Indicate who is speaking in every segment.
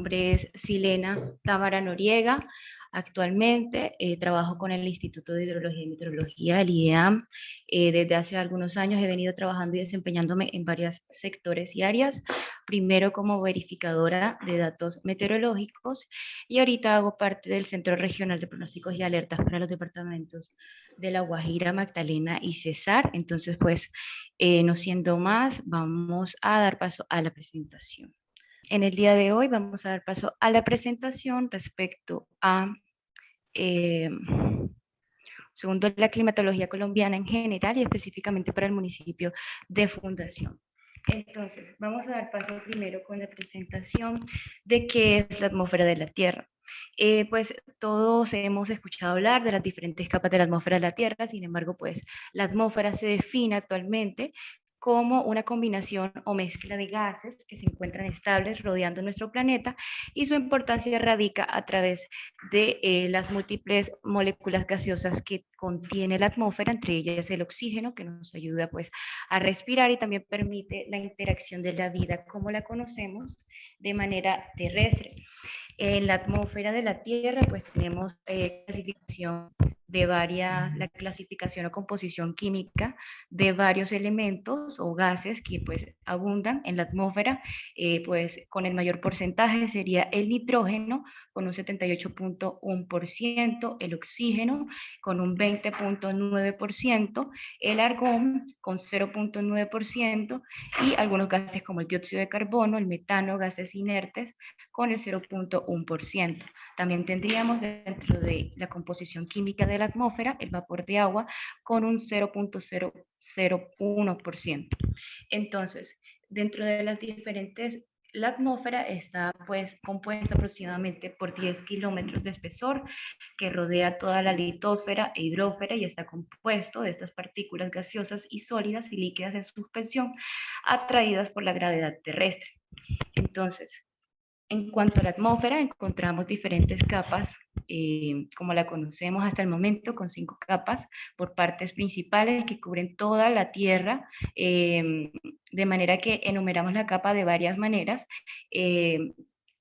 Speaker 1: nombre es Silena Támara Noriega. Actualmente trabajo con el Instituto de Hidrología y Meteorología, el IDEAM. Desde hace algunos años he venido trabajando y desempeñándome en varios sectores y áreas. Primero como verificadora de datos meteorológicos y ahorita hago parte del Centro Regional de Pronósticos y Alertas para los departamentos de La Guajira, Magdalena y Cesar. Entonces, pues, no siendo más, vamos a dar paso a la presentación. En el día de hoy vamos a dar paso a la presentación respecto a, segundo, la climatología colombiana en general y específicamente para el municipio de Fundación. Entonces, vamos a dar paso primero con la presentación de qué es la atmósfera de la Tierra. Pues todos hemos escuchado hablar de las diferentes capas de la atmósfera de la Tierra, sin embargo, pues la atmósfera se define actualmente como una combinación o mezcla de gases que se encuentran estables rodeando nuestro planeta y su importancia radica a través de las múltiples moléculas gaseosas que contiene la atmósfera, entre ellas el oxígeno, que nos ayuda pues a respirar y también permite la interacción de la vida como la conocemos de manera terrestre. En la atmósfera de la Tierra pues tenemos clasificación de la clasificación o composición química de varios elementos o gases que pues abundan en la atmósfera, pues con el mayor porcentaje sería el nitrógeno con un 78.1%, el oxígeno con un 20.9%, el argón con 0.9% y algunos gases como el dióxido de carbono, el metano, gases inertes con el 0.1%. También tendríamos dentro de la composición química de la atmósfera el vapor de agua con un 0.001%. Entonces, dentro de las diferentes, la atmósfera está pues compuesta aproximadamente por 10 kilómetros de espesor que rodea toda la litosfera e hidrósfera y está compuesto de estas partículas gaseosas y sólidas y líquidas en suspensión atraídas por la gravedad terrestre. Entonces, en cuanto a la atmósfera, encontramos diferentes capas, como la conocemos hasta el momento, con 5 capas por partes principales que cubren toda la Tierra, de manera que enumeramos la capa de varias maneras.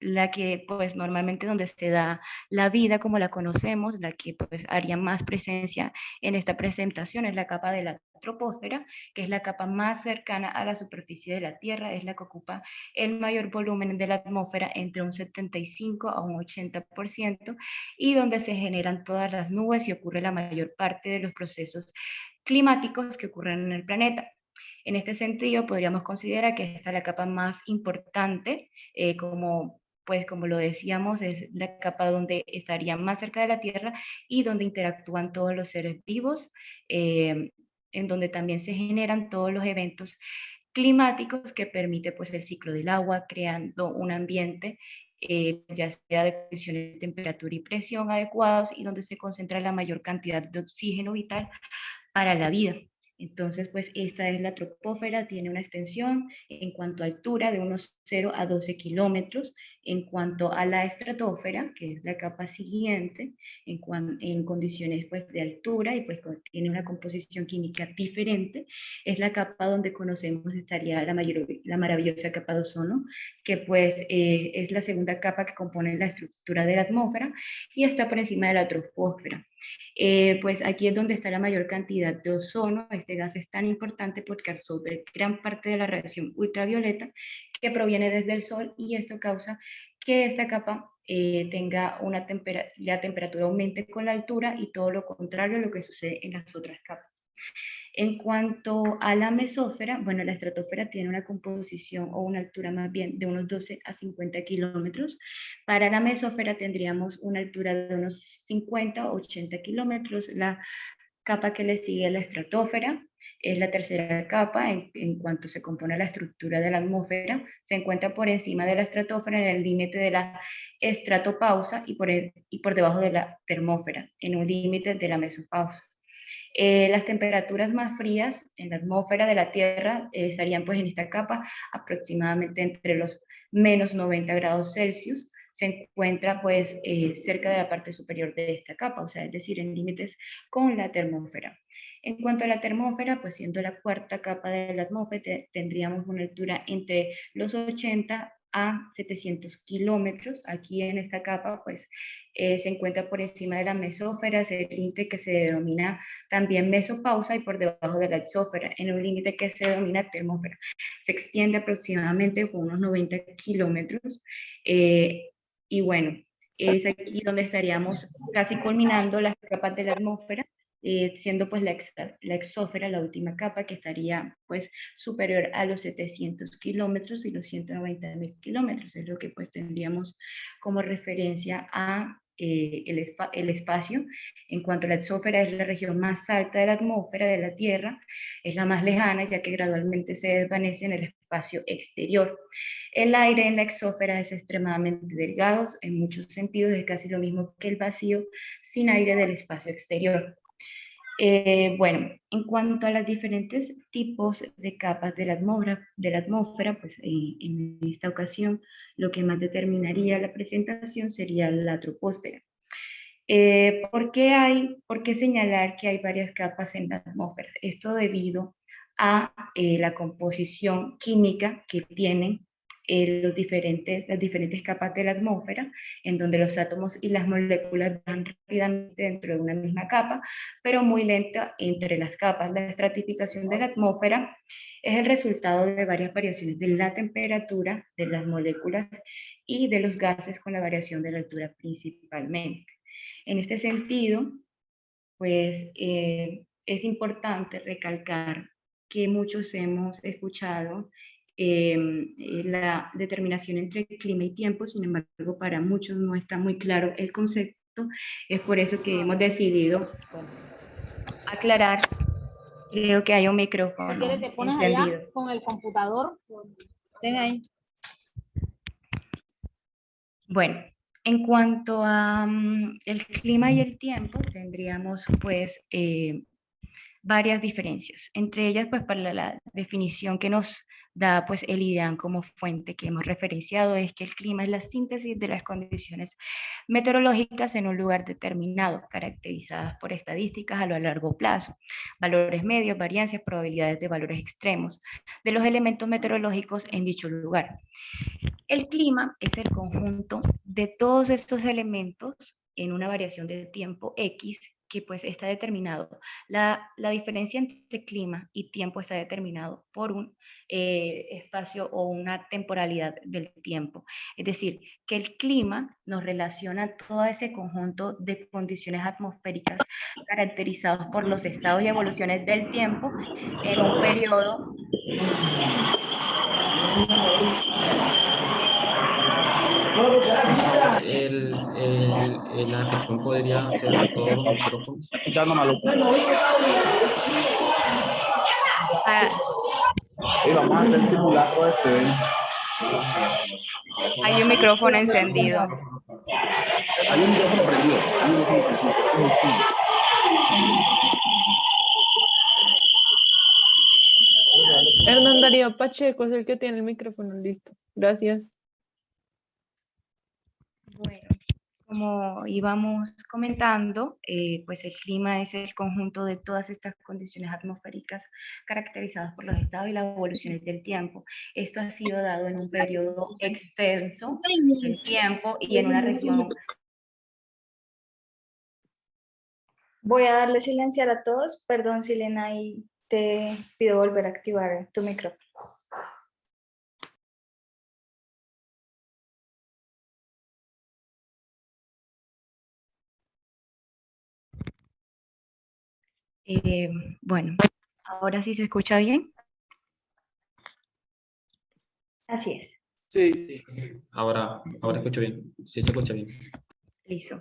Speaker 1: La que pues normalmente donde se da la vida como la conocemos, la que pues haría más presencia en esta presentación es la capa de la troposfera, que es la capa más cercana a la superficie de la Tierra, es la que ocupa el mayor volumen de la atmósfera entre un 75 a un 80% y donde se generan todas las nubes y ocurre la mayor parte de los procesos climáticos que ocurren en el planeta. En este sentido, podríamos considerar que esta es la capa más importante, como lo decíamos, es la capa donde estaría más cerca de la Tierra y donde interactúan todos los seres vivos, en donde también se generan todos los eventos climáticos que permite pues el ciclo del agua, creando un ambiente ya sea de condiciones de temperatura y presión adecuados y donde se concentra la mayor cantidad de oxígeno vital para la vida. Entonces, pues esta es la troposfera, tiene una extensión en cuanto a altura de unos 0 a 12 kilómetros. En cuanto a la estratosfera, que es la capa siguiente, en condiciones pues de altura y pues tiene una composición química diferente, es la capa donde conocemos estaría la maravillosa capa de ozono, que pues es la segunda capa que compone la estructura de la atmósfera y está por encima de la troposfera. Pues aquí es donde está la mayor cantidad de ozono. Este gas es tan importante porque absorbe gran parte de la radiación ultravioleta que proviene desde el sol y esto causa que esta capa tenga la temperatura aumente con la altura y todo lo contrario a lo que sucede en las otras capas. En cuanto a la mesósfera, bueno, la estratosfera tiene una composición o una altura más bien de unos 12 a 50 kilómetros. Para la mesósfera tendríamos una altura de unos 50 o 80 kilómetros. La capa que le sigue a la estratosfera es la tercera capa en cuanto se compone la estructura de la atmósfera. Se encuentra por encima de la estratosfera en el límite de la estratopausa y por debajo de la termósfera, en un límite de la mesopausa. Las temperaturas más frías en la atmósfera de la Tierra estarían pues en esta capa aproximadamente entre los menos 90 grados Celsius. Se encuentra pues cerca de la parte superior de esta capa, o sea, es decir, en límites con la termósfera. En cuanto a la termósfera, pues siendo la cuarta capa de la atmósfera, tendríamos una altura entre los 80 a 700 kilómetros. Aquí en esta capa pues se encuentra por encima de la mesósfera ese límite que se denomina también mesopausa y por debajo de la exósfera en un límite que se denomina termósfera. Se extiende aproximadamente por unos 90 kilómetros y bueno, es aquí donde estaríamos casi culminando las capas de la atmósfera, siendo pues la exósfera la última capa que estaría pues superior a los 700 kilómetros y los 190.000 kilómetros, es lo que pues tendríamos como referencia a el espacio. En cuanto a la exósfera, es la región más alta de la atmósfera de la Tierra, es la más lejana ya que gradualmente se desvanece en el espacio exterior. El aire en la exósfera es extremadamente delgado, en muchos sentidos es casi lo mismo que el vacío sin aire del espacio exterior. Bueno, en cuanto a los diferentes tipos de capas de la atmósfera pues en esta ocasión lo que más determinaría la presentación sería la troposfera. ¿Por qué señalar que hay varias capas en la atmósfera? Esto debido a la composición química que tienen las diferentes capas de la atmósfera, en donde los átomos y las moléculas van rápidamente dentro de una misma capa, pero muy lenta entre las capas. La estratificación de la atmósfera es el resultado de varias variaciones de la temperatura de las moléculas y de los gases con la variación de la altura principalmente. En este sentido, pues es importante recalcar que muchos hemos escuchado la determinación entre clima y tiempo, sin embargo, para muchos no está muy claro el concepto. Es por eso que hemos decidido aclarar. Creo que hay un micrófono
Speaker 2: Si quieres te pones
Speaker 1: encendido
Speaker 2: allá con el computador. Ten ahí.
Speaker 1: Bueno, en cuanto a el clima y el tiempo, tendríamos pues varias diferencias. Entre ellas, pues para la definición que nos da pues el IDEAN como fuente que hemos referenciado, es que el clima es la síntesis de las condiciones meteorológicas en un lugar determinado, caracterizadas por estadísticas a lo largo plazo, valores medios, variancias, probabilidades de valores extremos de los elementos meteorológicos en dicho lugar. El clima es el conjunto de todos estos elementos en una variación de tiempo X que pues está determinado. La diferencia entre clima y tiempo está determinado por un espacio o una temporalidad del tiempo. Es decir, que el clima nos relaciona todo ese conjunto de condiciones atmosféricas caracterizados por los estados y evoluciones del tiempo en un periodo.
Speaker 3: La anfitrión podría cerrar todos los micrófonos.
Speaker 4: Vamos a hacer simulacro
Speaker 1: Hay un micrófono encendido.
Speaker 4: Hay un micrófono prendido.
Speaker 5: Hernán Darío Pacheco es el que tiene el micrófono listo. Gracias.
Speaker 1: Bueno, como íbamos comentando, pues el clima es el conjunto de todas estas condiciones atmosféricas caracterizadas por los estados y las evoluciones del tiempo. Esto ha sido dado en un periodo extenso del tiempo y en una región.
Speaker 6: Voy a darle silenciar a todos. Perdón, Silena, y te pido volver a activar tu micrófono.
Speaker 1: Bueno, ahora sí se escucha bien.
Speaker 6: Así es.
Speaker 3: Sí. Ahora escucho bien. Sí, se escucha bien.
Speaker 1: Listo.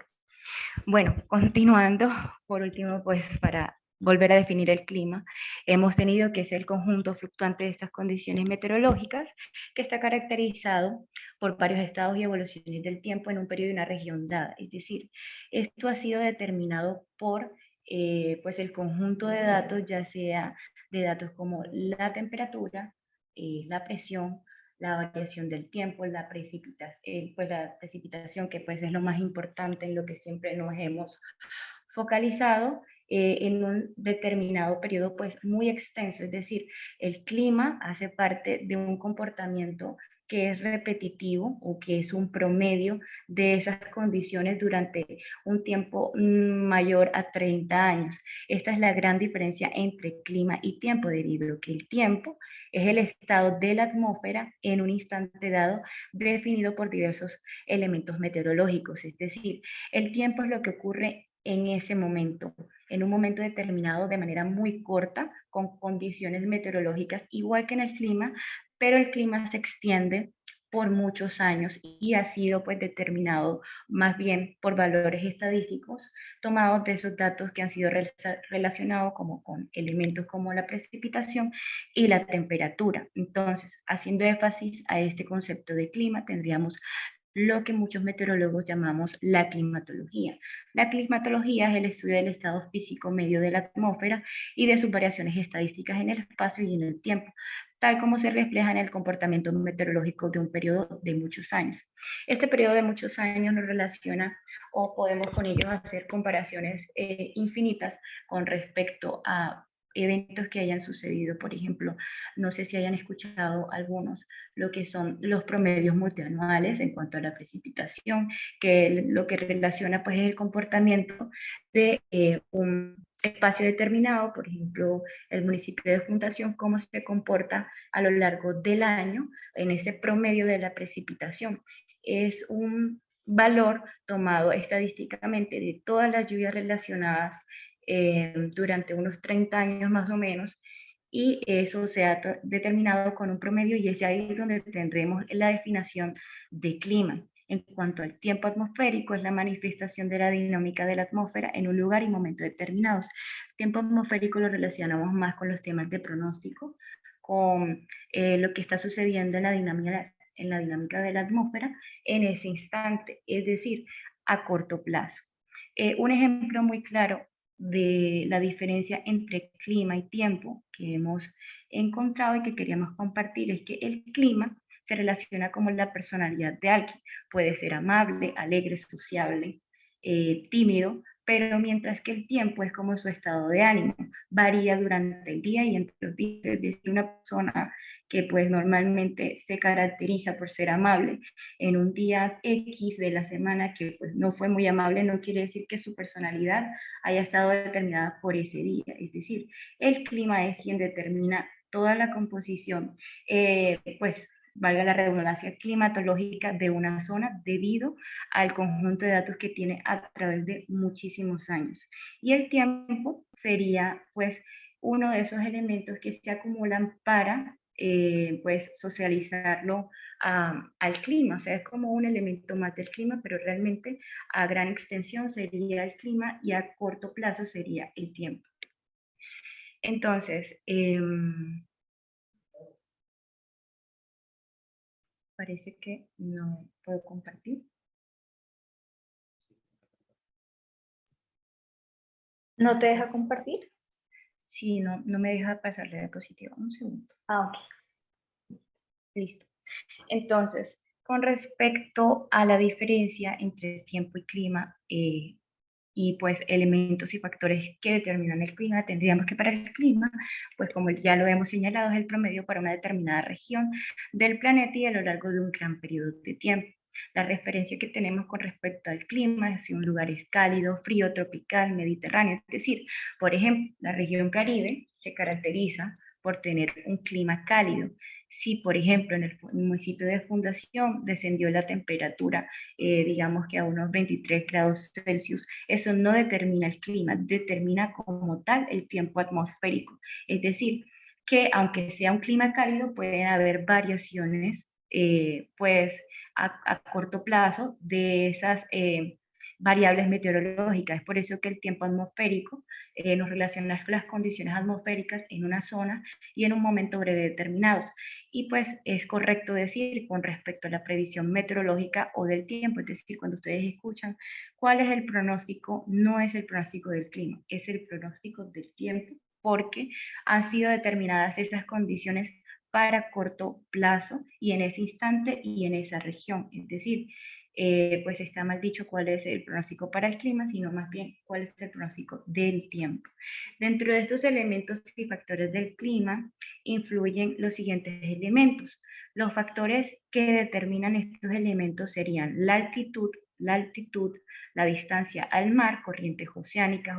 Speaker 1: Bueno, continuando, por último, pues para volver a definir el clima, hemos tenido que es el conjunto fluctuante de estas condiciones meteorológicas que está caracterizado por varios estados y evoluciones del tiempo en un periodo y una región dada. Es decir, esto ha sido determinado por pues el conjunto de datos, ya sea de datos como la temperatura, la presión, la variación del tiempo, pues la precipitación, que pues es lo más importante en lo que siempre nos hemos focalizado en un determinado periodo pues muy extenso, es decir, el clima hace parte de un comportamiento que es repetitivo o que es un promedio de esas condiciones durante un tiempo mayor a 30 años. Esta es la gran diferencia entre clima y tiempo, debido a que el tiempo es el estado de la atmósfera en un instante dado definido por diversos elementos meteorológicos. Es decir, el tiempo es lo que ocurre en ese momento, en un momento determinado de manera muy corta, con condiciones meteorológicas igual que en el clima, pero el clima se extiende por muchos años y ha sido pues determinado más bien por valores estadísticos tomados de esos datos que han sido relacionados como con elementos como la precipitación y la temperatura. Entonces, haciendo énfasis a este concepto de clima, tendríamos lo que muchos meteorólogos llamamos la climatología. La climatología es el estudio del estado físico medio de la atmósfera y de sus variaciones estadísticas en el espacio y en el tiempo, tal como se refleja en el comportamiento meteorológico de un periodo de muchos años. Este periodo de muchos años nos relaciona o podemos con ellos hacer comparaciones infinitas con respecto a eventos que hayan sucedido. Por ejemplo, no sé si hayan escuchado algunos, lo que son los promedios multianuales en cuanto a la precipitación, que lo que relaciona pues es el comportamiento de un espacio determinado, por ejemplo, el municipio de Fundación, cómo se comporta a lo largo del año en ese promedio de la precipitación. Es un valor tomado estadísticamente de todas las lluvias relacionadas durante unos 30 años más o menos, y eso se ha determinado con un promedio y es ahí donde tendremos la definición de clima. En cuanto al tiempo atmosférico, es la manifestación de la dinámica de la atmósfera en un lugar y momento determinados. Tiempo atmosférico lo relacionamos más con los temas de pronóstico, con lo que está sucediendo en la dinámica de la atmósfera en ese instante, es decir, a corto plazo. Un ejemplo muy claro de la diferencia entre clima y tiempo que hemos encontrado y que queríamos compartir es que el clima se relaciona como la personalidad de alguien. Puede ser amable, alegre, sociable, tímido, pero mientras que el tiempo es como su estado de ánimo, varía durante el día y entre los días. Es decir, una persona que pues normalmente se caracteriza por ser amable, en un día X de la semana que pues no fue muy amable, no quiere decir que su personalidad haya estado determinada por ese día. Es decir, el clima es quien determina toda la composición, pues valga la redundancia, climatológica de una zona debido al conjunto de datos que tiene a través de muchísimos años. Y el tiempo sería pues uno de esos elementos que se acumulan para pues socializarlo al clima. O sea, es como un elemento más del clima, pero realmente a gran extensión sería el clima y a corto plazo sería el tiempo. Entonces, parece que no puedo compartir.
Speaker 6: ¿No te deja compartir?
Speaker 1: Sí, no me deja pasar la diapositiva. Un segundo.
Speaker 6: Ah, ok.
Speaker 1: Listo. Entonces, con respecto a la diferencia entre tiempo y clima, y pues elementos y factores que determinan el clima, tendríamos que para el clima, pues como ya lo hemos señalado, es el promedio para una determinada región del planeta y a lo largo de un gran periodo de tiempo. La referencia que tenemos con respecto al clima es si un lugar es cálido, frío, tropical, mediterráneo. Es decir, por ejemplo, la región Caribe se caracteriza por tener un clima cálido. Si, por ejemplo, en el municipio de Fundación descendió la temperatura, digamos que a unos 23 grados Celsius, eso no determina el clima, determina como tal el tiempo atmosférico. Es decir, que aunque sea un clima cálido, pueden haber variaciones, pues, a corto plazo de esas variables meteorológicas. Es por eso que el tiempo atmosférico nos relaciona con las condiciones atmosféricas en una zona y en un momento breve determinados. Y pues es correcto decir con respecto a la previsión meteorológica o del tiempo, es decir, cuando ustedes escuchan cuál es el pronóstico, no es el pronóstico del clima, es el pronóstico del tiempo, porque han sido determinadas esas condiciones para corto plazo y en ese instante y en esa región. Es decir, pues está mal dicho cuál es el pronóstico para el clima, sino más bien cuál es el pronóstico del tiempo. Dentro de estos elementos y factores del clima influyen los siguientes elementos. Los factores que determinan estos elementos serían la altitud, la distancia al mar, corrientes oceánicas,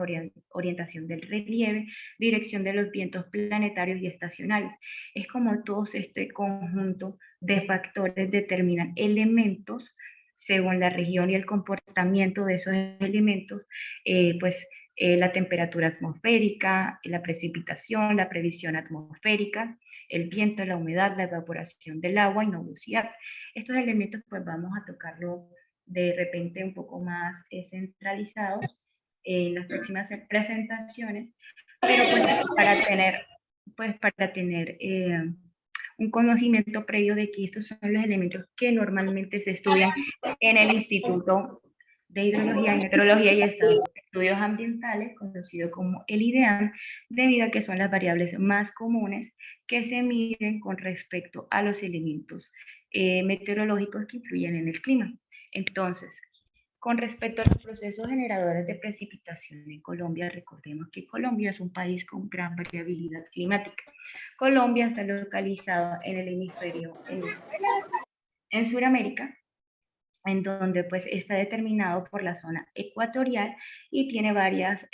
Speaker 1: orientación del relieve, dirección de los vientos planetarios y estacionales. Es como todo este conjunto de factores determinan elementos según la región y el comportamiento de esos elementos, la temperatura atmosférica, la precipitación, la previsión atmosférica, el viento, la humedad, la evaporación del agua y nubosidad. Estos elementos pues vamos a tocarlo de repente un poco más centralizados en las próximas presentaciones, pero pues para tener un conocimiento previo de que estos son los elementos que normalmente se estudian en el Instituto de Hidrología y Meteorología y Estudios Ambientales, conocido como el IDEAM, debido a que son las variables más comunes que se miden con respecto a los elementos meteorológicos que influyen en el clima. Entonces, con respecto a los procesos generadores de precipitación en Colombia, recordemos que Colombia es un país con gran variabilidad climática. Colombia está localizado en el hemisferio, en Sudamérica, en donde pues está determinado por la zona ecuatorial y tiene varias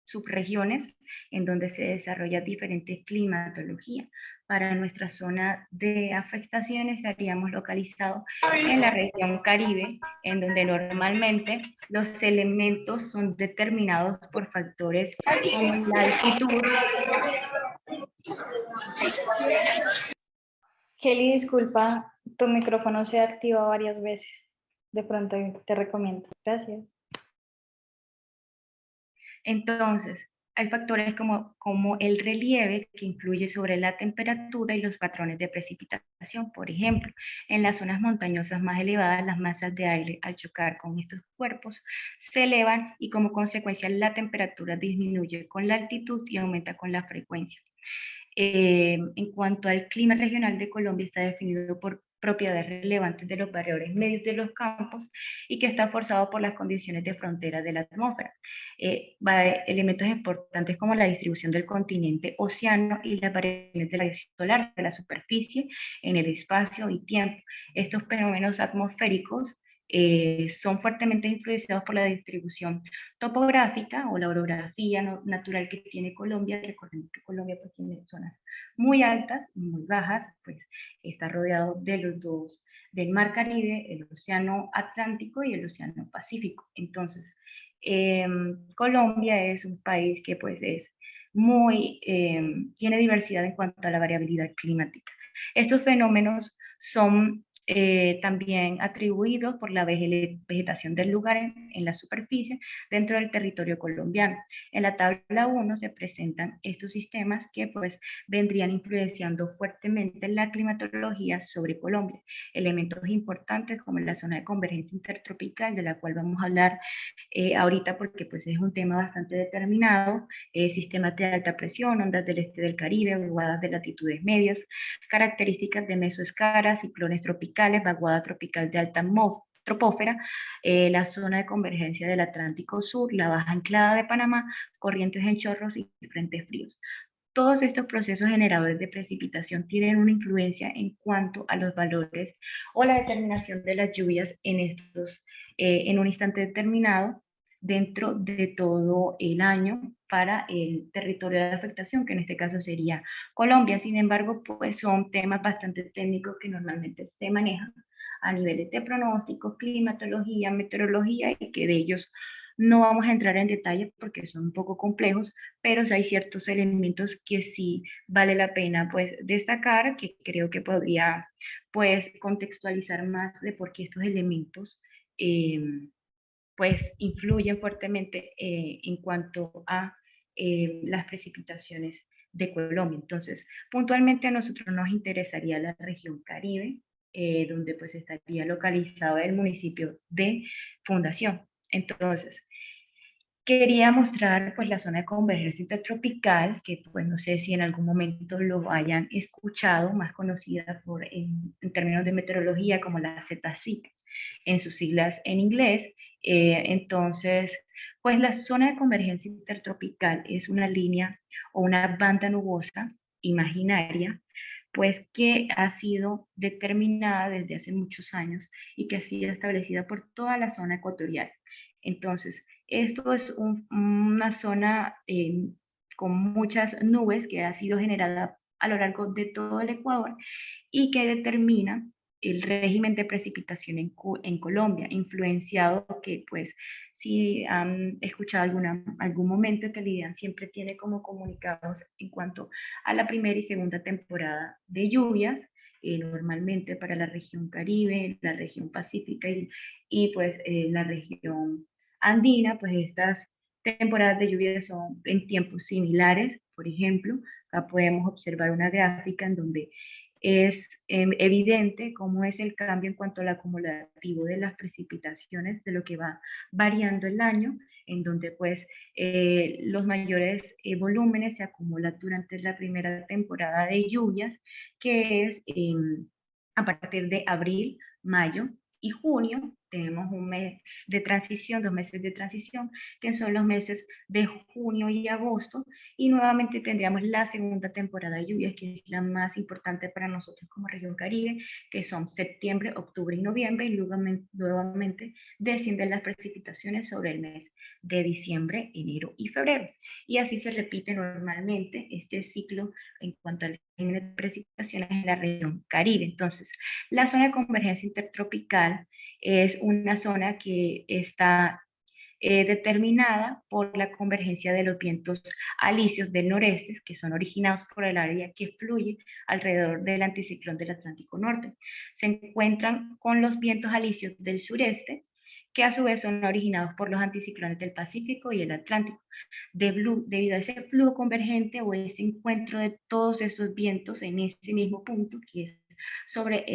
Speaker 1: subregiones en donde se desarrolla diferente climatología. Para nuestra zona de afectación estaríamos localizados en la región Caribe, en donde normalmente los elementos son determinados por factores como la altitud.
Speaker 6: Kelly, disculpa, tu micrófono se activa varias veces. De pronto te recomiendo. Gracias.
Speaker 1: Entonces, hay factores como el relieve que influye sobre la temperatura y los patrones de precipitación. Por ejemplo, en las zonas montañosas más elevadas, las masas de aire al chocar con estos cuerpos se elevan y como consecuencia la temperatura disminuye con la altitud y aumenta con la frecuencia. En cuanto al clima regional de Colombia, está definido por propiedades relevantes de los valores medios de los campos y que está forzado por las condiciones de frontera de la atmósfera. Elementos importantes como la distribución del continente océano y las variaciones de la radiación solar, de la superficie en el espacio y tiempo. Estos fenómenos atmosféricos son fuertemente influenciados por la distribución topográfica o la orografía natural que tiene Colombia. Recordemos que Colombia pues, tiene zonas muy altas y muy bajas, pues está rodeado de los dos, del Mar Caribe, el Océano Atlántico y el Océano Pacífico. Entonces, Colombia es un país que pues es tiene diversidad en cuanto a la variabilidad climática. Estos fenómenos son también atribuidos por la vegetación del lugar en la superficie dentro del territorio colombiano. En la tabla 1 se presentan estos sistemas que pues vendrían influenciando fuertemente la climatología sobre Colombia. Elementos importantes como la zona de convergencia intertropical, de la cual vamos a hablar ahorita porque pues es un tema bastante determinado, sistemas de alta presión, ondas del este del Caribe, vaguadas de latitudes medias, características de mesoescaras, ciclones tropicales, vaguada tropical de alta tropósfera, la zona de convergencia del Atlántico Sur, la baja anclada de Panamá, corrientes en chorros y frentes fríos. Todos estos procesos generadores de precipitación tienen una influencia en cuanto a los valores o la determinación de las lluvias en un instante determinado dentro de todo el año para el territorio de afectación, que en este caso sería Colombia. Sin embargo, pues son temas bastante técnicos que normalmente se manejan a niveles de pronósticos, climatología, meteorología, y que de ellos no vamos a entrar en detalle porque son un poco complejos, pero hay ciertos elementos que sí vale la pena pues destacar, que creo que podría pues contextualizar más de por qué estos elementos pues influyen fuertemente en cuanto a las precipitaciones de Colombia. Entonces, puntualmente a nosotros nos interesaría la región Caribe, donde pues estaría localizado el municipio de Fundación. Entonces, Quería mostrar pues la zona de convergencia intertropical, que pues no sé si en algún momento lo hayan escuchado, más conocida en términos de meteorología como la ZSIC, en sus siglas en inglés. Entonces, pues la zona de convergencia intertropical es una línea o una banda nubosa imaginaria, pues que ha sido determinada desde hace muchos años y que ha sido establecida por toda la zona ecuatorial. Entonces, esto es una zona con muchas nubes que ha sido generada a lo largo de todo el Ecuador y que determina el régimen de precipitación en Colombia, influenciado que pues si han escuchado algún momento que el IDEAN siempre tiene como comunicados en cuanto a la primera y segunda temporada de lluvias, normalmente para la región Caribe, la región Pacífica y pues la región andina, pues estas temporadas de lluvia son en tiempos similares. Por ejemplo, acá podemos observar una gráfica en donde es evidente cómo es el cambio en cuanto al acumulativo de las precipitaciones, de lo que va variando el año, en donde pues los mayores volúmenes se acumulan durante la primera temporada de lluvias, que es a partir de abril, mayo y junio. Tenemos un mes de transición, 2 meses de transición, que son los meses de junio y agosto, y nuevamente tendríamos la segunda temporada de lluvias, que es la más importante para nosotros como región Caribe, que son septiembre, octubre y noviembre, y nuevamente descienden las precipitaciones sobre el mes de diciembre, enero y febrero. Y así se repite normalmente este ciclo en cuanto al régimen de precipitaciones en la región Caribe. Entonces, la zona de convergencia intertropical es una zona que está determinada por la convergencia de los vientos alisios del noreste, que son originados por el área que fluye alrededor del anticiclón del Atlántico Norte. Se encuentran con los vientos alisios del sureste, que a su vez son originados por los anticiclones del Pacífico y el Atlántico. Debido a ese flujo convergente o ese encuentro de todos esos vientos en ese mismo punto, que es sobre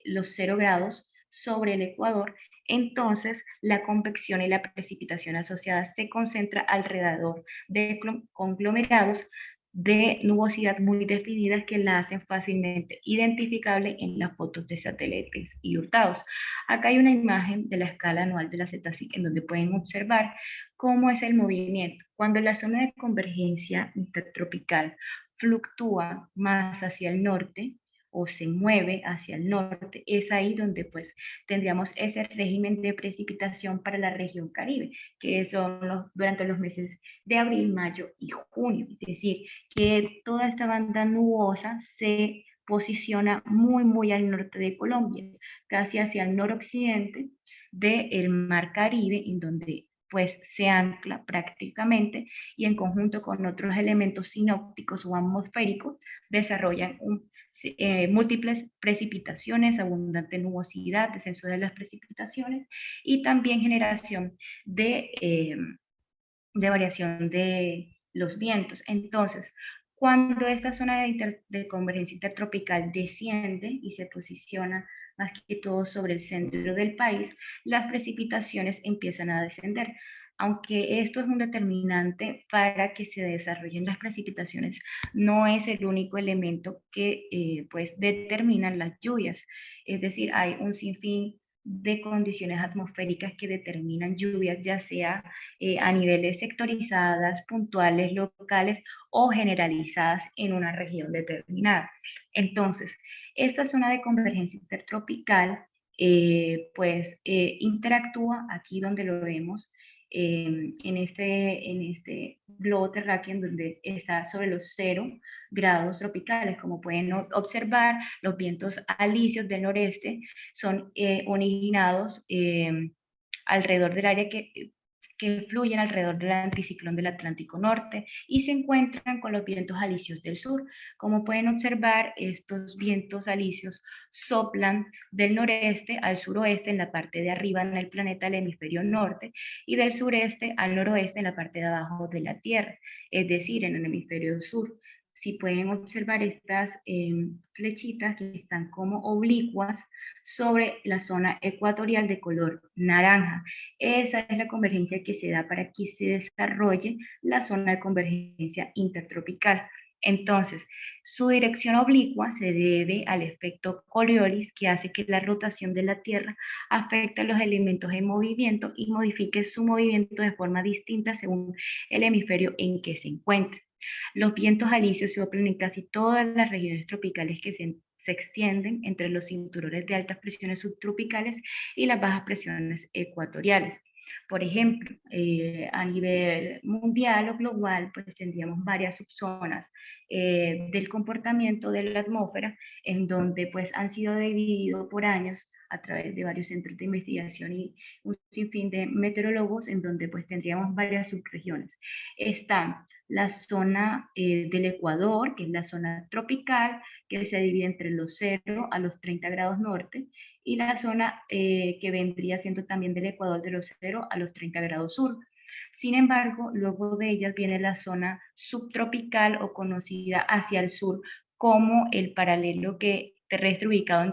Speaker 1: los 0 grados sobre el Ecuador, entonces la convección y la precipitación asociada se concentra alrededor de conglomerados de nubosidad muy definidas que la hacen fácilmente identificable en las fotos de satélites y hurtados. Acá hay una imagen de la escala anual de la ZSIC en donde pueden observar cómo es el movimiento. Cuando la zona de convergencia intertropical fluctúa más hacia el norte o se mueve hacia el norte, es ahí donde pues tendríamos ese régimen de precipitación para la región Caribe, que son durante los meses de abril, mayo y junio. Es decir, que toda esta banda nubosa se posiciona muy al norte de Colombia, casi hacia el noroccidente del mar Caribe, en donde pues se ancla prácticamente y en conjunto con otros elementos sinópticos o atmosféricos desarrollan múltiples precipitaciones, abundante nubosidad, descenso de las precipitaciones y también generación de variación de los vientos. Entonces, cuando esta zona de convergencia intertropical desciende y se posiciona más que todo sobre el centro del país, las precipitaciones empiezan a descender. Aunque esto es un determinante para que se desarrollen las precipitaciones, no es el único elemento que pues determinan las lluvias. Es decir, hay un sinfín de condiciones atmosféricas que determinan lluvias, ya sea a niveles sectorizadas, puntuales, locales o generalizadas en una región determinada. Entonces, esta zona de convergencia intertropical interactúa aquí donde lo vemos en este globo terráqueo en donde está sobre los 0 grados tropicales. Como pueden observar, los vientos alisios del noreste son originados alrededor del área que fluyen alrededor del anticiclón del Atlántico Norte y se encuentran con los vientos alisios del sur. Como pueden observar, estos vientos alisios soplan del noreste al suroeste en la parte de arriba en el planeta, el hemisferio norte, y del sureste al noroeste en la parte de abajo de la Tierra, es decir, en el hemisferio sur. si pueden observar estas flechitas que están como oblicuas sobre la zona ecuatorial de color naranja. Esa es la convergencia que se da para que se desarrolle la zona de convergencia intertropical. Entonces, su dirección oblicua se debe al efecto Coriolis, que hace que la rotación de la Tierra afecte a los elementos en movimiento y modifique su movimiento de forma distinta según el hemisferio en que se encuentre. Los vientos alisios soplan en casi todas las regiones tropicales que se extienden entre los cinturones de altas presiones subtropicales y las bajas presiones ecuatoriales. Por ejemplo, a nivel mundial o global, pues tendríamos varias subzonas del comportamiento de la atmósfera, en donde pues han sido divididos por años a través de varios centros de investigación y un sinfín de meteorólogos, en donde pues tendríamos varias subregiones. Está la zona del Ecuador, que es la zona tropical, que se divide entre los 0 a los 30 grados norte, y la zona que vendría siendo también del Ecuador de los 0 a los 30 grados sur. Sin embargo, luego de ellas viene la zona subtropical o conocida hacia el sur como el paralelo terrestre ubicado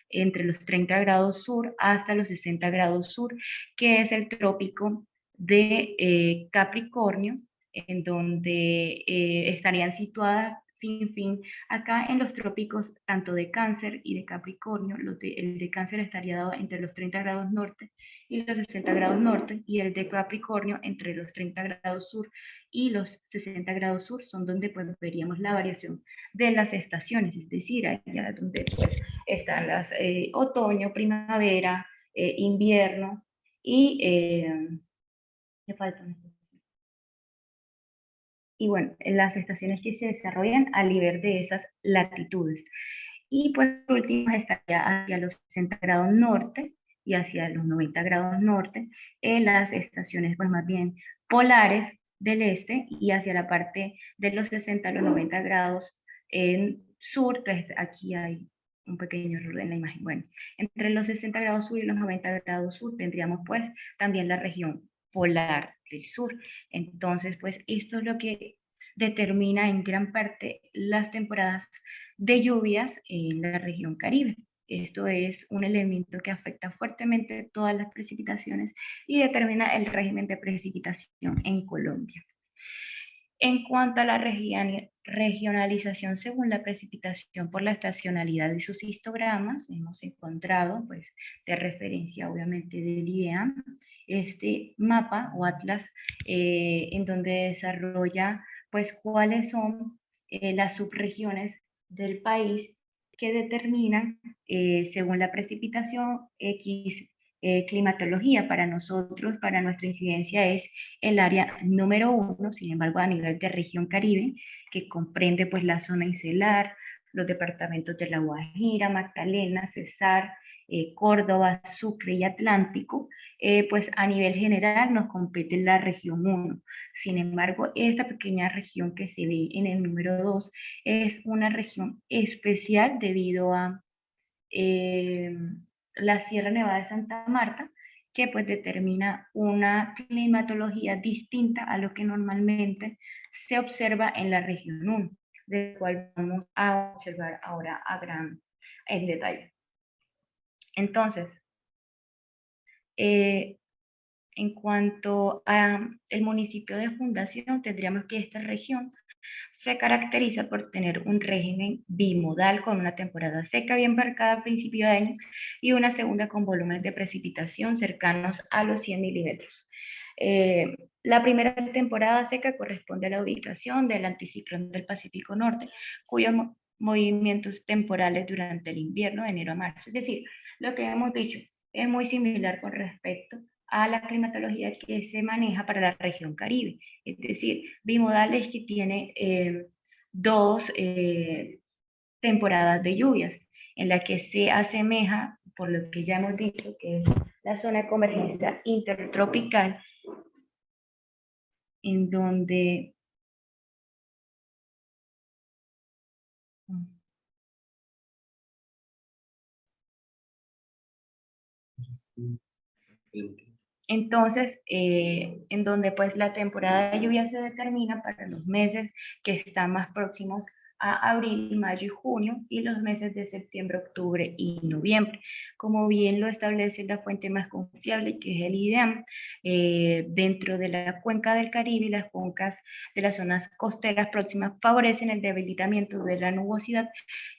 Speaker 1: entre los 30 grados sur hasta los 60 grados sur, que es el trópico de Capricornio, en donde estarían situadas sin fin acá en los trópicos tanto de Cáncer y de Capricornio. El de Cáncer estaría dado entre los 30 grados norte y los 60 grados norte, y el de Capricornio entre los 30 grados sur y los 60 grados sur, son donde pues veríamos la variación de las estaciones, es decir, allá donde pues están las otoño, primavera, invierno y me faltan. Y bueno, las estaciones que se desarrollan al nivel de esas latitudes. Y pues por último estaría hacia los 60 grados norte y hacia los 90 grados norte, en las estaciones pues más bien polares del este, y hacia la parte de los 60 a los 90 grados en sur. Pues aquí hay un pequeño error en la imagen. Bueno, entre los 60 grados sur y los 90 grados sur tendríamos pues también la región polar del sur. Entonces pues esto es lo que determina en gran parte las temporadas de lluvias en la región Caribe. Esto es un elemento que afecta fuertemente todas las precipitaciones y determina el régimen de precipitación en Colombia. En cuanto a la regionalización según la precipitación por la estacionalidad de sus histogramas, hemos encontrado, pues, de referencia obviamente del IDEAM, este mapa o atlas en donde desarrolla pues cuáles son las subregiones del país que determinan según la precipitación X climatología. Para nosotros, para nuestra incidencia es el área número 1, sin embargo a nivel de región Caribe, que comprende pues la zona insular, los departamentos de La Guajira, Magdalena, Cesar, Córdoba, Sucre y Atlántico, pues a nivel general nos compete la región 1. Sin embargo, esta pequeña región que se ve en el número 2 es una región especial debido a la Sierra Nevada de Santa Marta, que pues determina una climatología distinta a lo que normalmente se observa en la región 1, de la cual vamos a observar ahora en detalle. Entonces, en cuanto al municipio de fundación, tendríamos que esta región se caracteriza por tener un régimen bimodal con una temporada seca bien marcada a principio de año y una segunda con volúmenes de precipitación cercanos a los 100 milímetros. La primera temporada seca corresponde a la ubicación del anticiclón del Pacífico Norte, cuyos movimientos temporales durante el invierno de enero a marzo. Es decir, lo que hemos dicho es muy similar con respecto a la climatología que se maneja para la región Caribe. Es decir, bimodal es que tiene dos temporadas de lluvias, en la que se asemeja, por lo que ya hemos dicho, que es la zona de convergencia intertropical, en donde Entonces, en donde pues la temporada de lluvia se determina para los meses que están más próximos a abril, mayo y junio, y los meses de septiembre, octubre y noviembre. Como bien lo establece la fuente más confiable, que es el IDEAM, dentro de la cuenca del Caribe y las cuencas de las zonas costeras próximas favorecen el debilitamiento de la nubosidad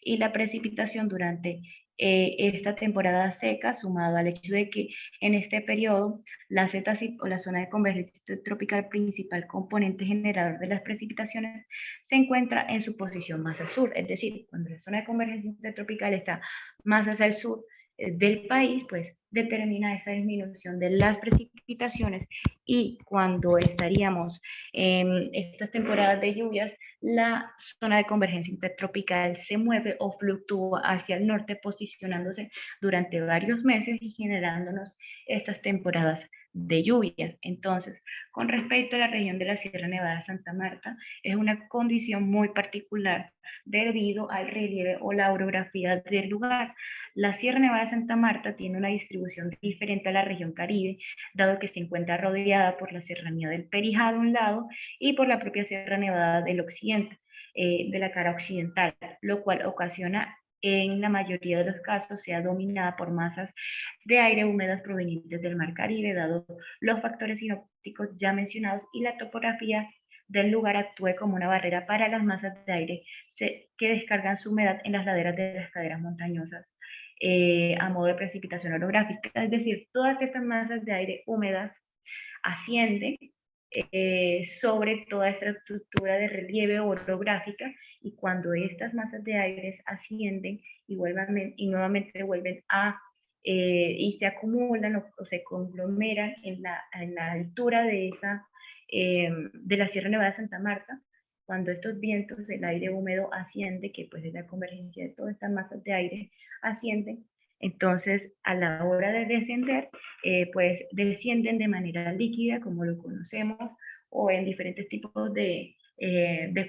Speaker 1: y la precipitación durante esta temporada seca, sumado al hecho de que en este periodo la ZCIP o la zona de convergencia tropical, principal componente generador de las precipitaciones, se encuentra en su posición más al sur. Es decir, cuando la zona de convergencia tropical está más hacia el sur del país, pues determina esa disminución de las precipitaciones, y cuando estaríamos en estas temporadas de lluvias, la zona de convergencia intertropical se mueve o fluctúa hacia el norte, posicionándose durante varios meses y generándonos estas temporadas de lluvias. Entonces, con respecto a la región de la Sierra Nevada de Santa Marta, es una condición muy particular debido al relieve o la orografía del lugar. La Sierra Nevada de Santa Marta tiene una distribución diferente a la región Caribe, dado que se encuentra rodeada por la serranía del Perijá de un lado y por la propia Sierra Nevada del occidente, de la cara occidental, lo cual ocasiona en la mayoría de los casos sea dominada por masas de aire húmedas provenientes del Mar Caribe, dado los factores sinópticos ya mencionados, y la topografía del lugar actúe como una barrera para las masas de aire que descargan su humedad en las laderas de las caderas montañosas a modo de precipitación orográfica. Es decir, todas estas masas de aire húmedas ascienden sobre toda esta estructura de relieve orográfica, y cuando estas masas de aire ascienden y nuevamente vuelven a y se acumulan o se conglomeran en la altura de la Sierra Nevada de Santa Marta, cuando estos vientos, el aire húmedo asciende, que pues es la convergencia de todas estas masas de aire, ascienden, entonces a la hora de descender, pues descienden de manera líquida, como lo conocemos, o en diferentes tipos de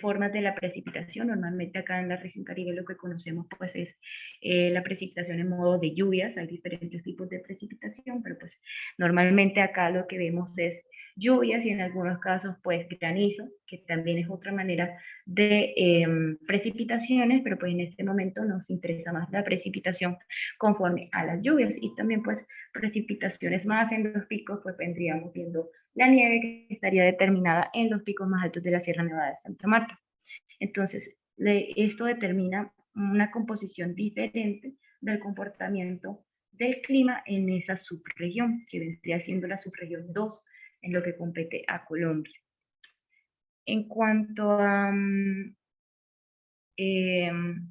Speaker 1: formas de la precipitación. Normalmente acá en la región Caribe lo que conocemos pues es la precipitación en modo de lluvias. Hay diferentes tipos de precipitación, pero pues normalmente acá lo que vemos es lluvias y en algunos casos pues granizo, que también es otra manera de precipitaciones, pero pues en este momento nos interesa más la precipitación conforme a las lluvias, y también pues precipitaciones más en los picos, pues vendríamos viendo la nieve, que estaría determinada en los picos más altos de la Sierra Nevada de Santa Marta. Entonces, esto determina una composición diferente del comportamiento del clima en esa subregión, que vendría siendo la subregión 2 en lo que compete a Colombia. En cuanto a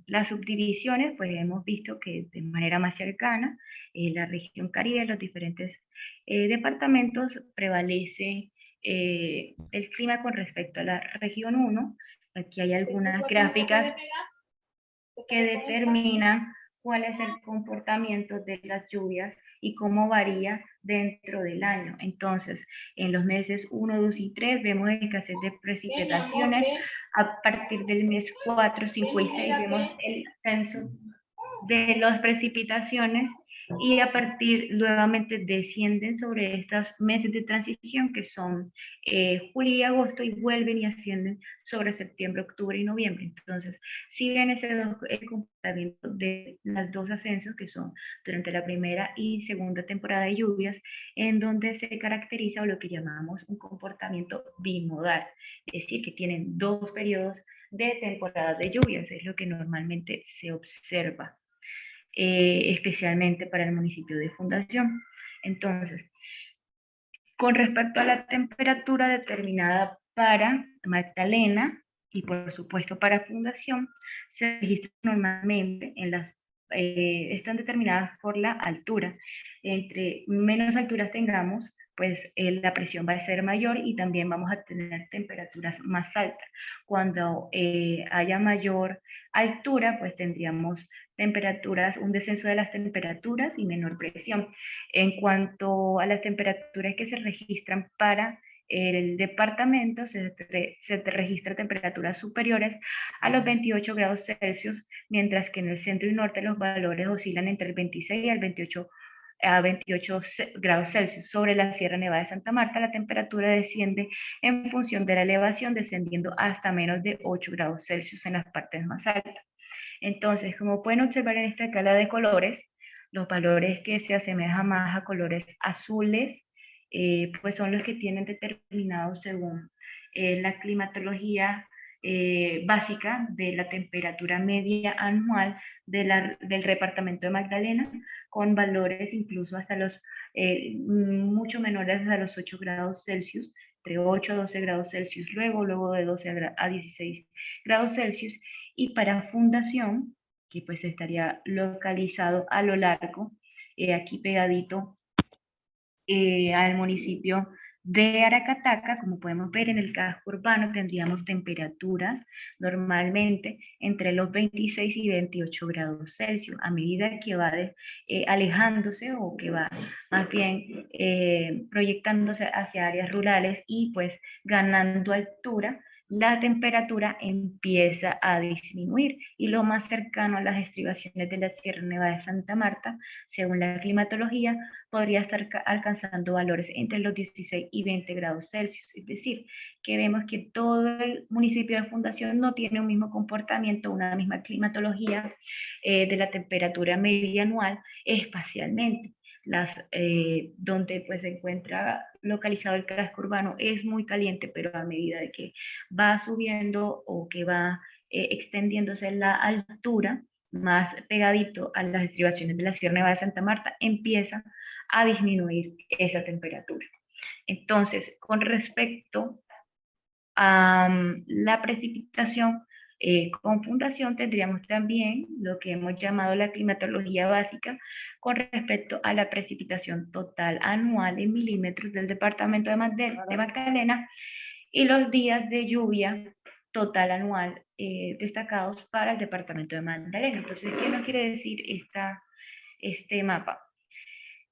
Speaker 1: las subdivisiones, pues hemos visto que de manera más cercana, la región Caribe, los diferentes departamentos, prevalece el clima con respecto a la región 1. Aquí hay algunas gráficas que determinan cuál es el comportamiento de las lluvias y cómo varía dentro del año. Entonces, en los meses 1, 2 y 3 vemos escasez de precipitaciones. A partir del mes 4, 5 y 6 vemos el censo de las precipitaciones, y a partir nuevamente descienden sobre estos meses de transición que son julio y agosto, y vuelven y ascienden sobre septiembre, octubre y noviembre. Entonces, siguen el comportamiento de las dos ascensos que son durante la primera y segunda temporada de lluvias, en donde se caracteriza lo que llamamos un comportamiento bimodal, es decir, que tienen dos periodos de temporadas de lluvias, es lo que normalmente se observa, especialmente para el municipio de Fundación. Entonces, con respecto a la temperatura determinada para Magdalena y por supuesto para Fundación, se registra normalmente están determinadas por la altura. Entre menos alturas tengamos, pues la presión va a ser mayor y también vamos a tener temperaturas más altas. Cuando haya mayor altura, pues tendríamos un descenso de las temperaturas y menor presión. En cuanto a las temperaturas que se registran para el departamento, se registran temperaturas superiores a los 28 grados Celsius, mientras que en el centro y norte los valores oscilan entre el 26 y el 28 a 28 grados Celsius. Sobre la Sierra Nevada de Santa Marta, la temperatura desciende en función de la elevación, descendiendo hasta menos de 8 grados Celsius en las partes más altas. Entonces, como pueden observar en esta escala de colores, los valores que se asemejan más a colores azules, pues son los que tienen determinados según la climatología básica de la temperatura media anual del departamento de Magdalena, con valores incluso hasta los mucho menores a los 8 grados Celsius, entre 8 a 12 grados Celsius, luego de 12 a 16 grados Celsius, y para Fundación, que pues estaría localizado a lo largo, aquí pegadito al municipio de Aracataca. Como podemos ver, en el casco urbano tendríamos temperaturas normalmente entre los 26 y 28 grados Celsius. A medida que va alejándose, o que va más bien proyectándose hacia áreas rurales y pues ganando altura, la temperatura empieza a disminuir, y lo más cercano a las estribaciones de la Sierra Nevada de Santa Marta, según la climatología, podría estar alcanzando valores entre los 16 y 20 grados Celsius. Es decir, que vemos que todo el municipio de Fundación no tiene un mismo comportamiento, una misma climatología de la temperatura media anual espacialmente. Donde pues se encuentra localizado el casco urbano es muy caliente, pero a medida de que va subiendo o que va extendiéndose la altura, más pegadito a las estribaciones de la Sierra Nevada de Santa Marta, empieza a disminuir esa temperatura. Entonces, con respecto a la precipitación, con Fundación tendríamos también lo que hemos llamado la climatología básica con respecto a la precipitación total anual en milímetros del departamento de Magdalena, y los días de lluvia total anual destacados para el departamento de Magdalena. Entonces, ¿qué nos quiere decir este mapa?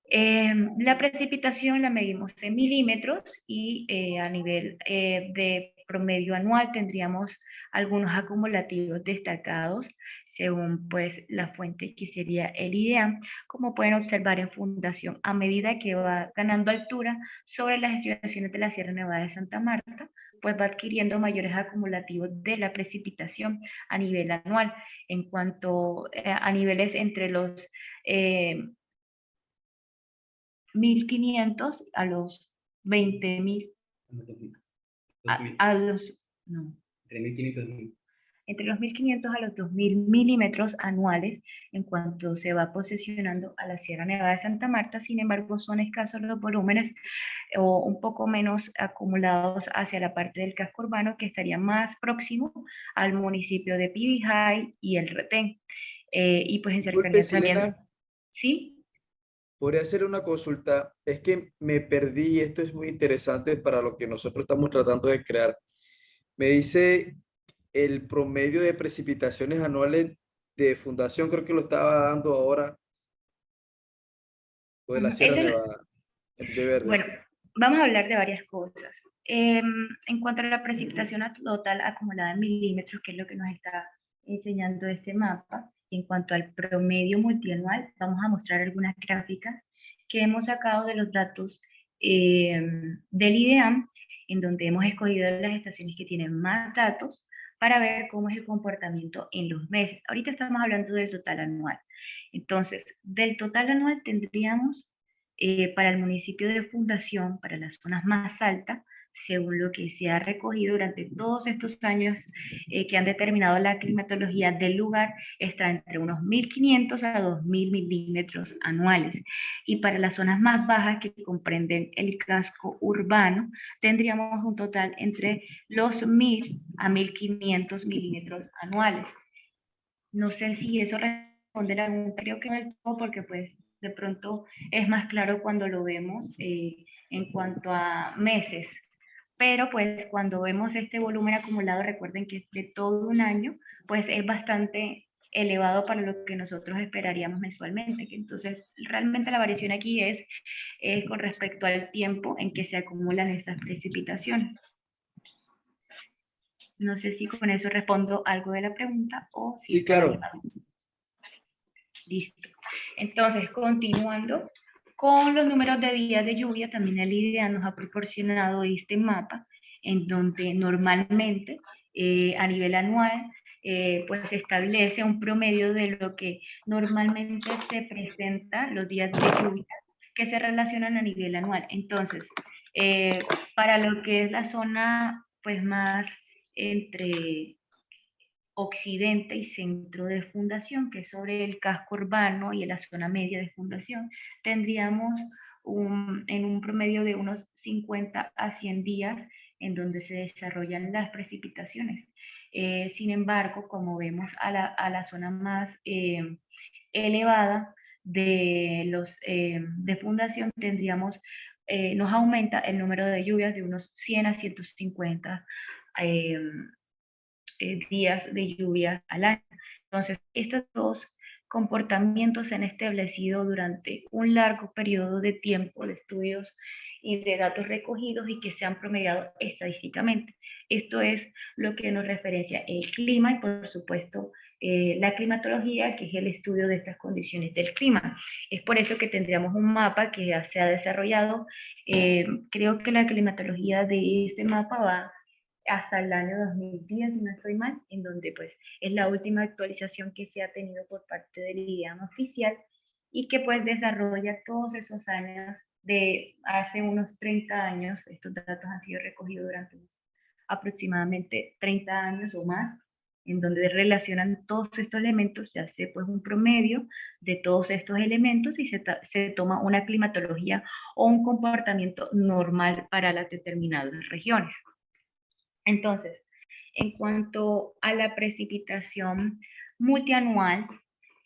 Speaker 1: La precipitación la medimos en milímetros, y a nivel de promedio anual tendríamos algunos acumulativos destacados según pues la fuente, que sería el IDEAM. Como pueden observar en Fundación, a medida que va ganando altura sobre las estribaciones de la Sierra Nevada de Santa Marta, pues va adquiriendo mayores acumulativos de la precipitación a nivel anual, en cuanto a niveles entre los 1.500 a los 20.000, entre los 1.500 a los 2.000 milímetros anuales en cuanto se va posesionando a la Sierra Nevada de Santa Marta. Sin embargo, son escasos los volúmenes, o un poco menos acumulados hacia la parte del casco urbano, que estaría más próximo al municipio de Pibijay y el Retén. Y pues en cercanía también. ¿Sí?
Speaker 7: Podría hacer una consulta. Es que me perdí, esto es muy interesante para lo que nosotros estamos tratando de crear. Me dice el promedio de precipitaciones anuales de Fundación, creo que lo estaba dando ahora, o de la Sierra Nevada, el de verde.
Speaker 1: Bueno, vamos a hablar de varias cosas. En cuanto a la precipitación total acumulada en milímetros, que es lo que nos está enseñando este mapa, en cuanto al promedio multianual, vamos a mostrar algunas gráficas que hemos sacado de los datos del IDEAM, en donde hemos escogido las estaciones que tienen más datos para ver cómo es el comportamiento en los meses. Ahorita estamos hablando del total anual. Entonces, del total anual tendríamos para el municipio de Fundación, para las zonas más altas, según lo que se ha recogido durante todos estos años que han determinado la climatología del lugar, está entre unos 1.500 a 2.000 milímetros anuales. Y para las zonas más bajas, que comprenden el casco urbano, tendríamos un total entre los 1.000 a 1.500 milímetros anuales. No sé si eso responde a algún, creo que no del todo, porque pues de pronto es más claro cuando lo vemos en cuanto a meses. Pero pues cuando vemos este volumen acumulado, recuerden que es de todo un año, pues es bastante elevado para lo que nosotros esperaríamos mensualmente. Entonces, realmente la variación aquí es con respecto al tiempo en que se acumulan estas precipitaciones. No sé si con eso respondo algo de la pregunta o si
Speaker 7: sí, claro.
Speaker 1: Listo. Entonces, continuando, Con los números de días de lluvia, también el IDEA nos ha proporcionado este mapa, en donde normalmente a nivel anual, pues se establece un promedio de lo que normalmente se presenta los días de lluvia que se relacionan a nivel anual. Entonces, para lo que es la zona pues más entre occidente y centro de Fundación, que es sobre el casco urbano y en la zona media de Fundación, tendríamos en un promedio de unos 50 a 100 días en donde se desarrollan las precipitaciones. Sin embargo, como vemos a la zona más elevada de Fundación, tendríamos, nos aumenta el número de lluvias de unos 100 a 150 días de lluvia al año. Entonces, estos dos comportamientos se han establecido durante un largo periodo de tiempo de estudios y de datos recogidos y que se han promediado estadísticamente. Esto es lo que nos referencia el clima y, por supuesto, la climatología, que es el estudio de estas condiciones del clima. Es por eso que tendríamos un mapa que ya se ha desarrollado. Creo que la climatología de este mapa va hasta el año 2010, si no estoy mal, en donde pues es la última actualización que se ha tenido por parte del IDEAM oficial y que pues desarrolla todos esos años de hace unos 30 años. Estos datos han sido recogidos durante aproximadamente 30 años o más, en donde relacionan todos estos elementos, se hace pues un promedio de todos estos elementos y se toma una climatología o un comportamiento normal para las determinadas regiones. Entonces, en cuanto a la precipitación multianual,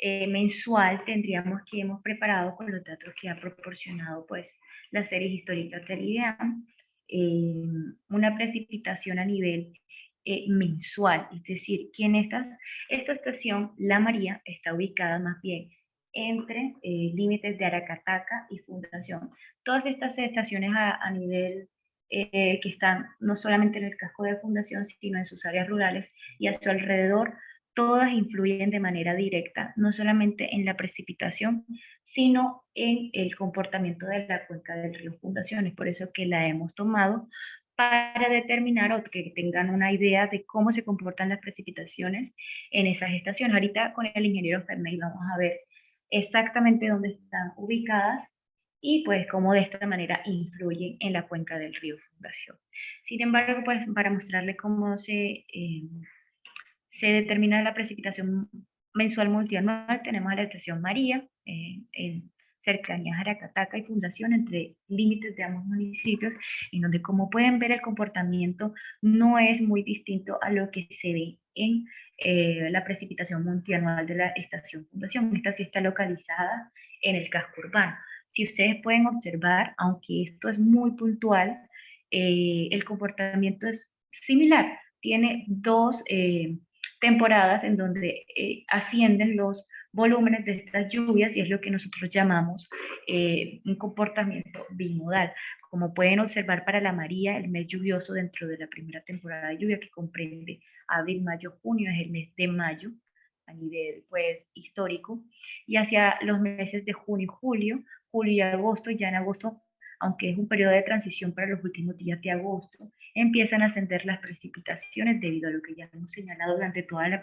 Speaker 1: mensual, tendríamos que hemos preparado con los datos que ha proporcionado pues las series históricas del IDEAM, una precipitación a nivel mensual, es decir, que en esta estación, la María, está ubicada más bien entre límites de Aracataca y Fundación. Todas estas estaciones a nivel que están no solamente en el casco de Fundación, sino en sus áreas rurales y a su alrededor, todas influyen de manera directa, no solamente en la precipitación, sino en el comportamiento de la cuenca del río Fundación. Es por eso que la hemos tomado para determinar o que tengan una idea de cómo se comportan las precipitaciones en esas estaciones. Ahorita con el ingeniero Ferney vamos a ver exactamente dónde están ubicadas y pues cómo de esta manera influyen en la cuenca del río Fundación. Sin embargo, pues para mostrarles cómo se determina la precipitación mensual multianual, tenemos a la estación María, en cercanías a Aracataca y Fundación, entre límites de ambos municipios, en donde, como pueden ver, el comportamiento no es muy distinto a lo que se ve en la precipitación multianual de la estación Fundación. Esta sí está localizada en el casco urbano. Si ustedes pueden observar, aunque esto es muy puntual, el comportamiento es similar. Tiene dos temporadas en donde ascienden los volúmenes de estas lluvias y es lo que nosotros llamamos un comportamiento bimodal. Como pueden observar, para la María, el mes lluvioso dentro de la primera temporada de lluvia, que comprende abril, mayo, junio, es el mes de mayo a nivel pues histórico, y hacia los meses de junio y julio y agosto, ya en agosto, aunque es un periodo de transición para los últimos días de agosto, empiezan a ascender las precipitaciones debido a lo que ya hemos señalado durante toda la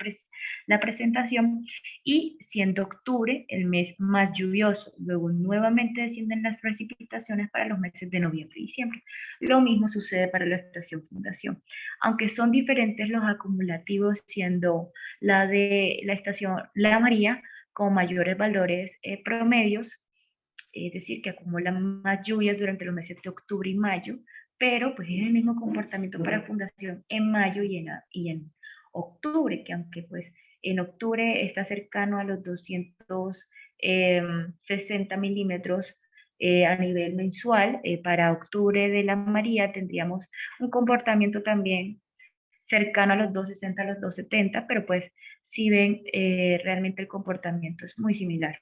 Speaker 1: presentación, y siendo octubre el mes más lluvioso, luego nuevamente descienden las precipitaciones para los meses de noviembre y diciembre. Lo mismo sucede para la estación Fundación, aunque son diferentes los acumulativos, siendo la de la estación La María con mayores valores promedios, es decir, que acumulan más lluvias durante los meses de octubre y mayo, pero pues es el mismo comportamiento para Fundación en mayo y en octubre, que aunque pues en octubre está cercano a los 260 milímetros a nivel mensual, para octubre de la María tendríamos un comportamiento también cercano a los 260, a los 270, pero pues si ven, realmente el comportamiento es muy similar.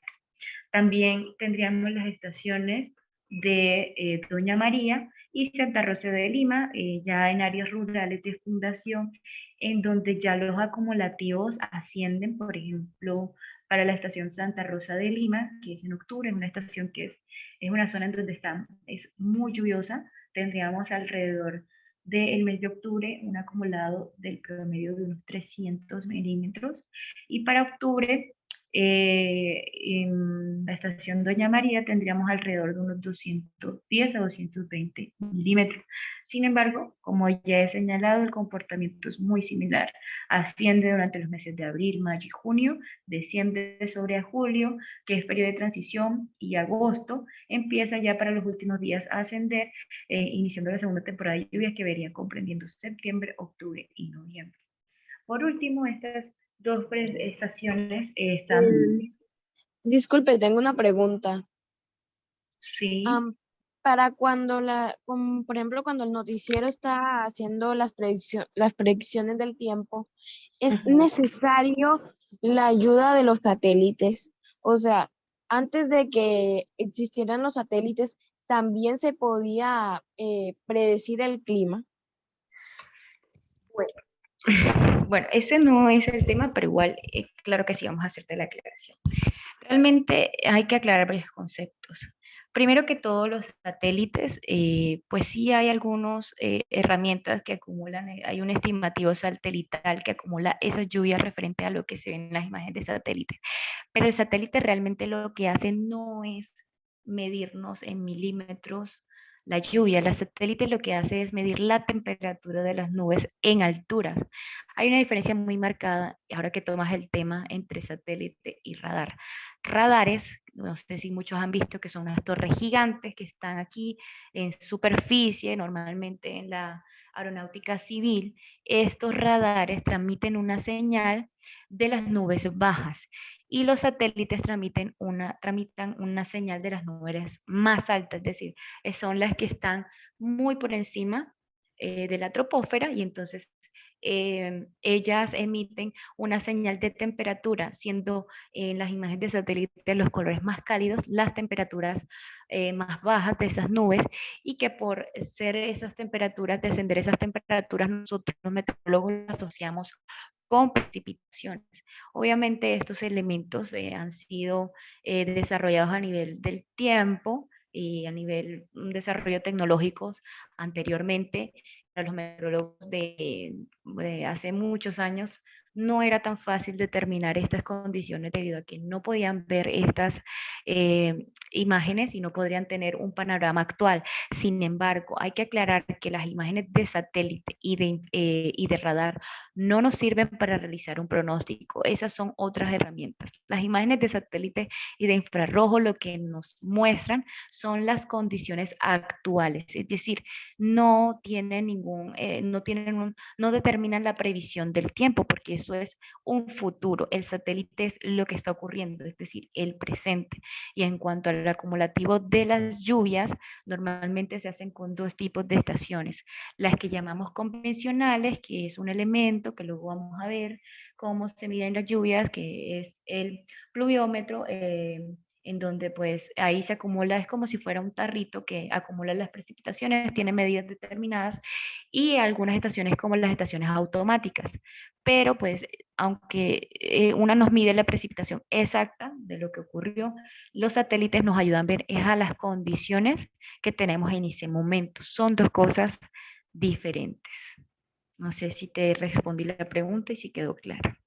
Speaker 1: También tendríamos las estaciones de Doña María y Santa Rosa de Lima, ya en áreas rurales de Fundación, en donde ya los acumulativos ascienden. Por ejemplo, para la estación Santa Rosa de Lima, que es en octubre, una estación que es es una zona en donde es muy lluviosa. Tendríamos alrededor del mes de octubre un acumulado del promedio de unos 300 milímetros. Y para octubre, en la estación Doña María tendríamos alrededor de unos 210 a 220 milímetros. Sin embargo, como ya he señalado, el comportamiento es muy similar. Asciende durante los meses de abril, mayo y junio, desciende sobre julio, que es periodo de transición, y agosto empieza ya para los últimos días a ascender, iniciando la segunda temporada de lluvias que vería comprendiendo septiembre, octubre y noviembre. Por último, estas dos estaciones están...
Speaker 8: Disculpe, tengo una pregunta.
Speaker 1: Sí.
Speaker 8: Para cuando por ejemplo, cuando el noticiero está haciendo las predicciones del tiempo, ¿es necesario la ayuda de los satélites? O sea, antes de que existieran los satélites, ¿también se podía predecir el clima?
Speaker 1: Bueno, ese no es el tema, pero igual, claro que sí, vamos a hacerte la aclaración. Realmente hay que aclarar varios conceptos. Primero que todos los satélites, pues sí hay algunas herramientas que acumulan, hay un estimativo satelital que acumula esas lluvias referente a lo que se ve en las imágenes de satélite. Pero el satélite realmente lo que hace no es medirnos en milímetros la lluvia. El satélite lo que hace es medir la temperatura de las nubes en alturas. Hay una diferencia muy marcada, ahora que tomas el tema, entre satélite y radar. Radares, no sé si muchos han visto que son unas torres gigantes que están aquí en superficie, normalmente en la aeronáutica civil. Estos radares transmiten una señal de las nubes bajas y los satélites tramitan una señal de las nubes más altas, es decir, son las que están muy por encima de la troposfera, y entonces ellas emiten una señal de temperatura, siendo en las imágenes de satélite los colores más cálidos, las temperaturas más bajas de esas nubes, y que por ser esas temperaturas, descender esas temperaturas, nosotros los meteorólogos las asociamos con precipitaciones. Obviamente estos elementos han sido desarrollados a nivel del tiempo y a nivel desarrollo tecnológicos anteriormente. Para los meteorólogos de hace muchos años no era tan fácil determinar estas condiciones debido a que no podían ver estas imágenes y no podrían tener un panorama actual. Sin embargo, hay que aclarar que las imágenes de satélite y de radar no nos sirven para realizar un pronóstico. Esas son otras herramientas. Las imágenes de satélite y de infrarrojo lo que nos muestran son las condiciones actuales, es decir, no tienen no determinan la previsión del tiempo, porque eso es un futuro. El satélite es lo que está ocurriendo, es decir, el presente. Y en cuanto al acumulativo de las lluvias, normalmente se hacen con dos tipos de estaciones. Las que llamamos convencionales, que es un elemento que luego vamos a ver cómo se miden las lluvias, que es el pluviómetro, en donde pues ahí se acumula, es como si fuera un tarrito que acumula las precipitaciones, tiene medidas determinadas, y algunas estaciones como las estaciones automáticas. Pero pues aunque una nos mide la precipitación exacta de lo que ocurrió, los satélites nos ayudan a ver es a las condiciones que tenemos en ese momento. Son dos cosas diferentes. No sé si te respondí la pregunta y si quedó claro.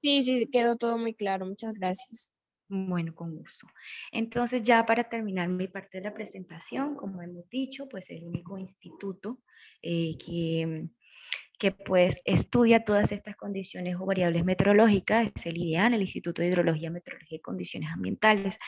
Speaker 8: Sí, quedó todo muy claro. Muchas gracias.
Speaker 1: Bueno, con gusto. Entonces, ya para terminar mi parte de la presentación, como hemos dicho, pues el único instituto que pues estudia todas estas condiciones o variables meteorológicas es el IDEAM, el Instituto de Hidrología, Meteorología y Condiciones Ambientales.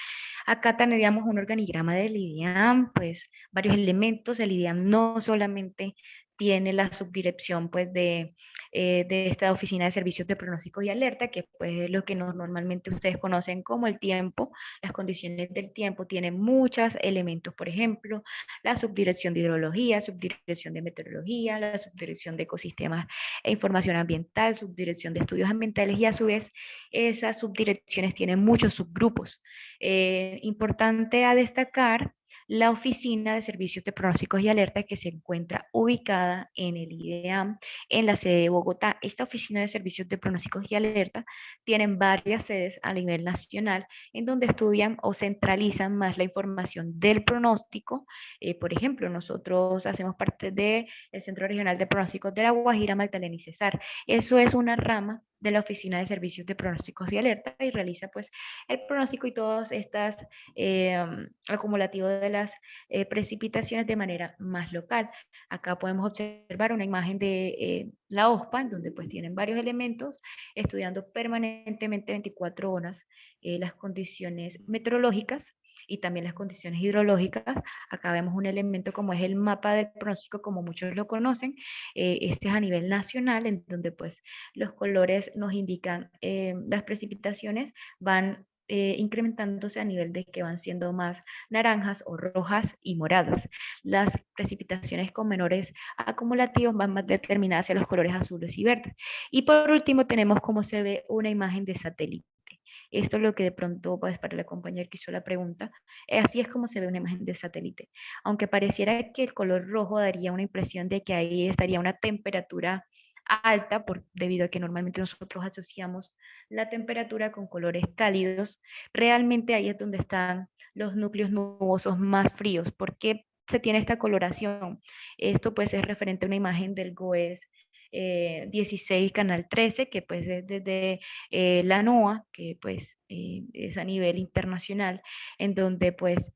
Speaker 1: Acá tendríamos un organigrama del IDEAM, pues varios elementos. El IDEAM no solamente tiene la subdirección pues de esta oficina de servicios de pronóstico y alerta, que pues es lo que normalmente ustedes conocen como el tiempo, las condiciones del tiempo, tiene muchos elementos, por ejemplo, la subdirección de hidrología, subdirección de meteorología, la subdirección de ecosistemas e información ambiental, subdirección de estudios ambientales, y a su vez esas subdirecciones tienen muchos subgrupos. Importante a destacar la Oficina de Servicios de Pronósticos y Alerta, que se encuentra ubicada en el IDEAM, en la sede de Bogotá. Esta Oficina de Servicios de Pronósticos y Alerta tienen varias sedes a nivel nacional, en donde estudian o centralizan más la información del pronóstico. Por ejemplo, nosotros hacemos parte del Centro Regional de Pronósticos de La Guajira, Magdalena y Cesar. Eso es una rama de la Oficina de Servicios de Pronósticos y Alerta y realiza pues el pronóstico y todas estas acumulativos de las precipitaciones de manera más local. Acá podemos observar una imagen de la OSPA, en donde pues tienen varios elementos, estudiando permanentemente 24 horas las condiciones meteorológicas y también las condiciones hidrológicas. Acá vemos un elemento como es el mapa del pronóstico, como muchos lo conocen. Este es a nivel nacional, en donde pues los colores nos indican las precipitaciones van incrementándose a nivel de que van siendo más naranjas o rojas y moradas. Las precipitaciones con menores acumulativos van más determinadas hacia los colores azules y verdes. Y por último tenemos cómo se ve una imagen de satélite. Esto es lo que de pronto, pues, para la compañera que hizo la pregunta, así es como se ve una imagen de satélite. Aunque pareciera que el color rojo daría una impresión de que ahí estaría una temperatura alta, debido a que normalmente nosotros asociamos la temperatura con colores cálidos, realmente ahí es donde están los núcleos nubosos más fríos. ¿Por qué se tiene esta coloración? Esto pues es referente a una imagen del GOES 16 Canal 13, que pues es desde la NOAA, que pues es a nivel internacional, en donde pues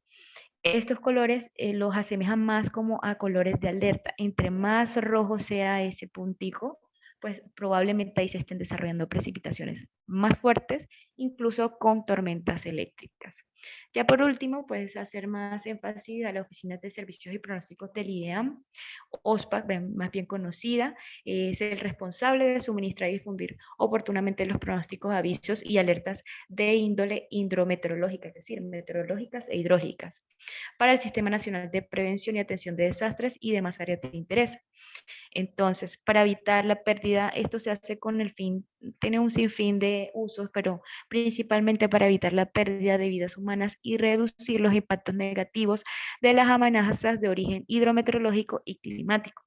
Speaker 1: estos colores los asemejan más como a colores de alerta. Entre más rojo sea ese puntico, pues probablemente ahí se estén desarrollando precipitaciones más fuertes, incluso con tormentas eléctricas. Ya por último, pues hacer más énfasis a la Oficina de Servicios y Pronósticos del IDEAM. OSPA, más bien conocida, es el responsable de suministrar y difundir oportunamente los pronósticos, avisos y alertas de índole hidrometeorológica, es decir, meteorológicas e hidrológicas, para el Sistema Nacional de Prevención y Atención de Desastres y demás áreas de interés. Entonces, para evitar la pérdida, esto se hace con el fin, tiene un sinfín de usos, pero principalmente para evitar la pérdida de vidas humanas y reducir los impactos negativos de las amenazas de origen hidrometeorológico y climático.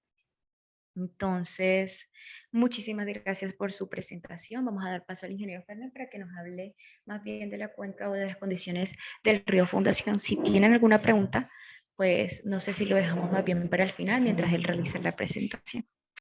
Speaker 1: Entonces, muchísimas gracias por su presentación. Vamos a dar paso al ingeniero Fernández para que nos hable más bien de la cuenca o de las condiciones del río Fundación. Si tienen alguna pregunta, pues no sé si lo dejamos más bien para el final mientras él realiza la presentación.